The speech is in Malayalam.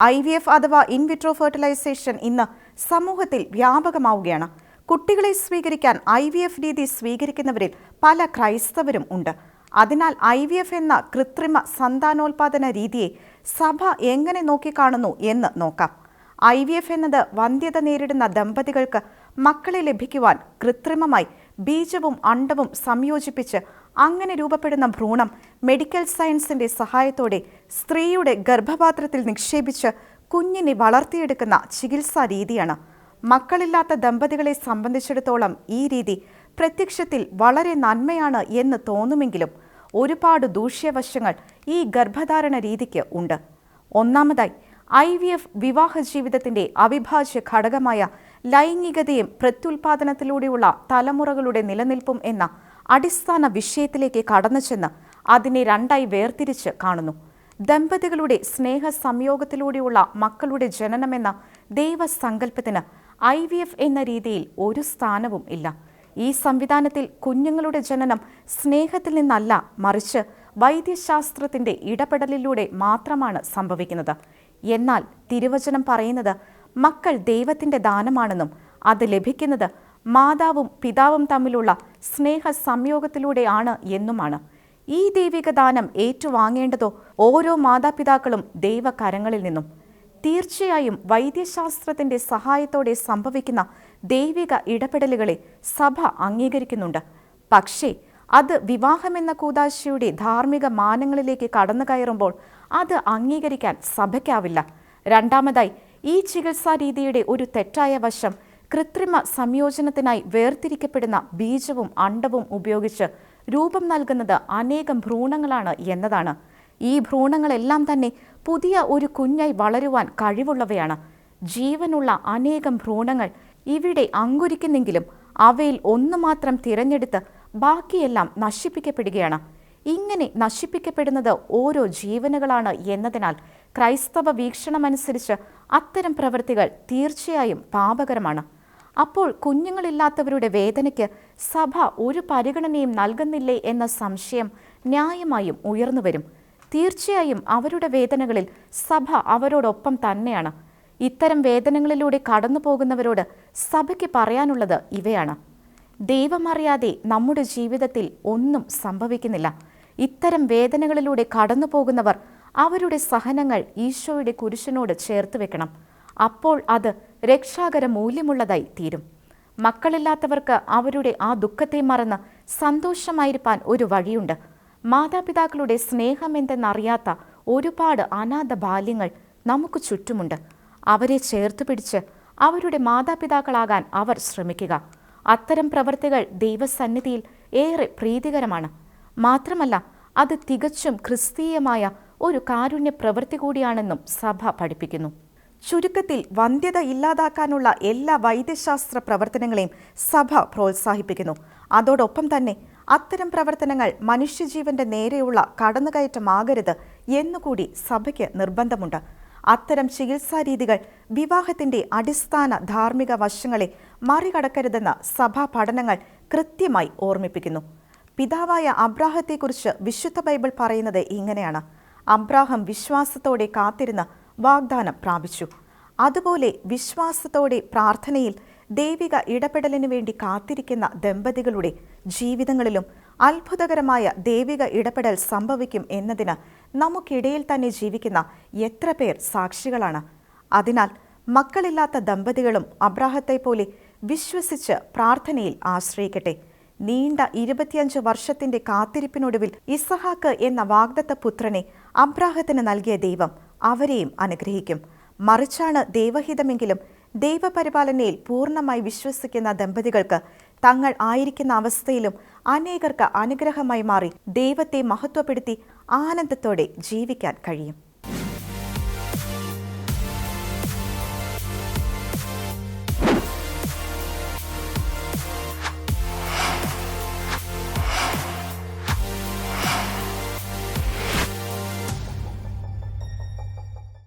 IVF അഥവാ ഇൻ വിട്രോ ഫെർട്ടിലൈസേഷൻ ഇന്ന് സമൂഹത്തിൽ വ്യാപകമാവുകയാണ്. കുട്ടികളെ സ്വീകരിക്കാൻ IVF രീതി സ്വീകരിക്കുന്നവരിൽ പല ക്രൈസ്തവരും ഉണ്ട്. അതിനാൽ IVF എന്ന കൃത്രിമ സന്താനോൽപാദന രീതിയെ സഭ എങ്ങനെ നോക്കിക്കാണുന്നു എന്ന് നോക്കാം. IVF എന്നത് വന്ധ്യത നേരിടുന്ന ദമ്പതികൾക്ക് മക്കളെ ലഭിക്കുവാൻ കൃത്രിമമായി ബീജവും അണ്ഡവും സംയോജിപ്പിച്ച് അങ്ങനെ രൂപപ്പെടുന്ന ഭ്രൂണം മെഡിക്കൽ സയൻസിന്റെ സഹായത്തോടെ സ്ത്രീയുടെ ഗർഭപാത്രത്തിൽ നിക്ഷേപിച്ച് കുഞ്ഞിനെ വളർത്തിയെടുക്കുന്ന ചികിത്സാ രീതിയാണ്. മക്കളില്ലാത്ത ദമ്പതികളെ സംബന്ധിച്ചിടത്തോളം ഈ രീതി പ്രത്യക്ഷത്തിൽ വളരെ നന്മയാണ് എന്ന് തോന്നുമെങ്കിലും ഒരുപാട് ദൂഷ്യവശങ്ങൾ ഈ ഗർഭധാരണ രീതിക്ക് ഉണ്ട്. ഒന്നാമതായി, IVF വിവാഹ ജീവിതത്തിന്റെ അവിഭാജ്യ ഘടകമായ ലൈംഗികതയും പ്രത്യുൽപാദനത്തിലൂടെയുള്ള തലമുറകളുടെ നിലനിൽപ്പും എന്ന അടിസ്ഥാന വിഷയത്തിലേക്ക് കടന്നു ചെന്ന് അതിനെ രണ്ടായി വേർതിരിച്ച് കാണുന്നു. ദമ്പതികളുടെ സ്നേഹ സംയോഗത്തിലൂടെയുള്ള മക്കളുടെ ജനനമെന്ന ദൈവസങ്കല്പത്തിന് IVF എന്ന രീതിയിൽ ഒരു സ്ഥാനവും ഇല്ല. ഈ സംവിധാനത്തിൽ കുഞ്ഞുങ്ങളുടെ ജനനം സ്നേഹത്തിൽ നിന്നല്ല, മറിച്ച് വൈദ്യശാസ്ത്രത്തിന്റെ ഇടപെടലിലൂടെ മാത്രമാണ് സംഭവിക്കുന്നത്. എന്നാൽ തിരുവചനം പറയുന്നത് മക്കൾ ദൈവത്തിന്റെ ദാനമാണെന്നും അത് ലഭിക്കുന്നത് മാതാവും പിതാവും തമ്മിലുള്ള സ്നേഹ സംയോഗത്തിലൂടെയാണ് എന്നുമാണ്. ഈ ദൈവിക ദാനം ഏറ്റുവാങ്ങേണ്ടതോ ഓരോ മാതാപിതാക്കളും ദൈവകരങ്ങളിൽ നിന്നും. തീർച്ചയായും വൈദ്യശാസ്ത്രത്തിന്റെ സഹായത്തോടെ സംഭവിക്കുന്ന ദൈവിക ഇടപെടലുകളെ സഭ അംഗീകരിക്കുന്നുണ്ട്. പക്ഷേ അത് വിവാഹമെന്ന കൂദാശയുടെ ധാർമ്മിക മാനങ്ങളിലേക്ക് കടന്നു കയറുമ്പോൾ അത് അംഗീകരിക്കാൻ സഭയ്ക്കാവില്ല. രണ്ടാമതായി, ഈ ചികിത്സാ രീതിയുടെ ഒരു തെറ്റായ വശം കൃത്രിമ സംയോജനത്തിനായി വേർതിരിക്കപ്പെടുന്ന ബീജവും അണ്ഡവും ഉപയോഗിച്ച് രൂപം നൽകുന്നത് അനേകം ഭ്രൂണങ്ങളാണ് എന്നതാണ്. ഈ ഭ്രൂണങ്ങളെല്ലാം തന്നെ പുതിയ ഒരു കുഞ്ഞായി വളരുവാൻ കഴിവുള്ളവയാണ്. ജീവനുള്ള അനേകം ഭ്രൂണങ്ങൾ ഇവിടെ അങ്കുരിക്കുന്നെങ്കിലും അവയിൽ ഒന്ന് മാത്രം തിരഞ്ഞെടുത്ത് ബാക്കിയെല്ലാം നശിപ്പിക്കപ്പെടുകയാണ്. ഇങ്ങനെ നശിപ്പിക്കപ്പെടുന്നത് ഓരോ ജീവനുകളാണ് എന്നതിനാൽ ക്രൈസ്തവ വീക്ഷണമനുസരിച്ച് അത്തരം പ്രവൃത്തികൾ തീർച്ചയായും പാപകരമാണ്. അപ്പോൾ കുഞ്ഞുങ്ങളില്ലാത്തവരുടെ വേദനയ്ക്ക് സഭ ഒരു പരിഗണനയും നൽകുന്നില്ലേ എന്ന സംശയം ന്യായമായും ഉയർന്നുവരും. തീർച്ചയായും അവരുടെ വേദനകളിൽ സഭ അവരോടൊപ്പം തന്നെയാണ്. ഇത്തരം വേദനകളിലൂടെ കടന്നു പോകുന്നവരോട് സഭയ്ക്ക് പറയാനുള്ളത് ഇവയാണ്: ദൈവമറിയാതെ നമ്മുടെ ജീവിതത്തിൽ ഒന്നും സംഭവിക്കുന്നില്ല. ഇത്തരം വേദനകളിലൂടെ കടന്നു പോകുന്നവർ അവരുടെ സഹനങ്ങൾ ഈശോയുടെ കുരിശിനോട് ചേർത്ത് വെക്കണം. അപ്പോൾ അത് രക്ഷാകര മൂല്യമുള്ളതായി തീരും. മക്കളില്ലാത്തവർക്ക് അവരുടെ ആ ദുഃഖത്തെ മറന്ന് സന്തോഷമായിരിക്കാൻ ഒരു വഴിയുണ്ട്. മാതാപിതാക്കളുടെ സ്നേഹമെന്തെന്നറിയാത്ത ഒരുപാട് അനാഥ ബാല്യങ്ങൾ നമുക്ക് ചുറ്റുമുണ്ട്. അവരെ ചേർത്ത് പിടിച്ച് അവരുടെ മാതാപിതാക്കളാകാൻ അവർ ശ്രമിക്കുക. അത്തരം പ്രവൃത്തികൾ ദൈവസന്നിധിയിൽ ഏറെ പ്രീതികരമാണ്. മാത്രമല്ല, അത് തികച്ചും ക്രിസ്തീയമായ ഒരു കാരുണ്യ പ്രവൃത്തി കൂടിയാണെന്നും സഭ പഠിപ്പിക്കുന്നു. ചുരുക്കത്തിൽ, വന്ധ്യത ഇല്ലാതാക്കാനുള്ള എല്ലാ വൈദ്യശാസ്ത്ര പ്രവർത്തനങ്ങളെയും സഭ പ്രോത്സാഹിപ്പിക്കുന്നു. അതോടൊപ്പം തന്നെ അത്തരം പ്രവർത്തനങ്ങൾ മനുഷ്യജീവന്റെ നേരെയുള്ള കടന്നുകയറ്റമാകരുത് എന്നുകൂടി സഭയ്ക്ക് നിർബന്ധമുണ്ട്. അത്തരം ചികിത്സാ രീതികൾ വിവാഹത്തിന്റെ അടിസ്ഥാന ധാർമ്മിക വശങ്ങളെ മറികടക്കരുതെന്ന് സഭാ പഠനങ്ങൾ കൃത്യമായി ഓർമ്മിപ്പിക്കുന്നു. പിതാവായ അബ്രാഹത്തെക്കുറിച്ച് വിശുദ്ധ ബൈബിൾ പറയുന്നത് ഇങ്ങനെയാണ്: അബ്രാഹം വിശ്വാസത്തോടെ കാത്തിരുന്ന് വാഗ്ദാനം പ്രാപിച്ചു. അതുപോലെ വിശ്വാസത്തോടെ പ്രാർത്ഥനയിൽ ദൈവിക ഇടപെടലിനു വേണ്ടി കാത്തിരിക്കുന്ന ദമ്പതികളുടെ ജീവിതങ്ങളിലും അത്ഭുതകരമായ ദൈവിക ഇടപെടൽ സംഭവിക്കും എന്നതിന് നമുക്കിടയിൽ തന്നെ ജീവിക്കുന്ന എത്ര പേർ സാക്ഷികളാണ്. അതിനാൽ മക്കളില്ലാത്ത ദമ്പതികളും അബ്രാഹത്തെ പോലെ വിശ്വസിച്ച് പ്രാർത്ഥനയിൽ ആശ്രയിക്കട്ടെ. നീണ്ട 25 വർഷത്തിന്റെ കാത്തിരിപ്പിനൊടുവിൽ ഇസഹാക്ക് എന്ന വാഗ്ദത്ത പുത്രനെ അബ്രാഹത്തിന് നൽകിയ ദൈവം അവരെയും അനുഗ്രഹിക്കും. മറിച്ചാണ് ദൈവഹിതമെങ്കിലും ദൈവപരിപാലനയിൽ പൂർണ്ണമായി വിശ്വസിക്കുന്ന ദമ്പതികൾക്ക് തങ്ങൾ ആയിരിക്കുന്ന അവസ്ഥയിലും അനേകർക്ക് അനുഗ്രഹമായി മാറി ദൈവത്തെ മഹത്വപ്പെടുത്തി ആനന്ദത്തോടെ ജീവിക്കാൻ കഴിയും.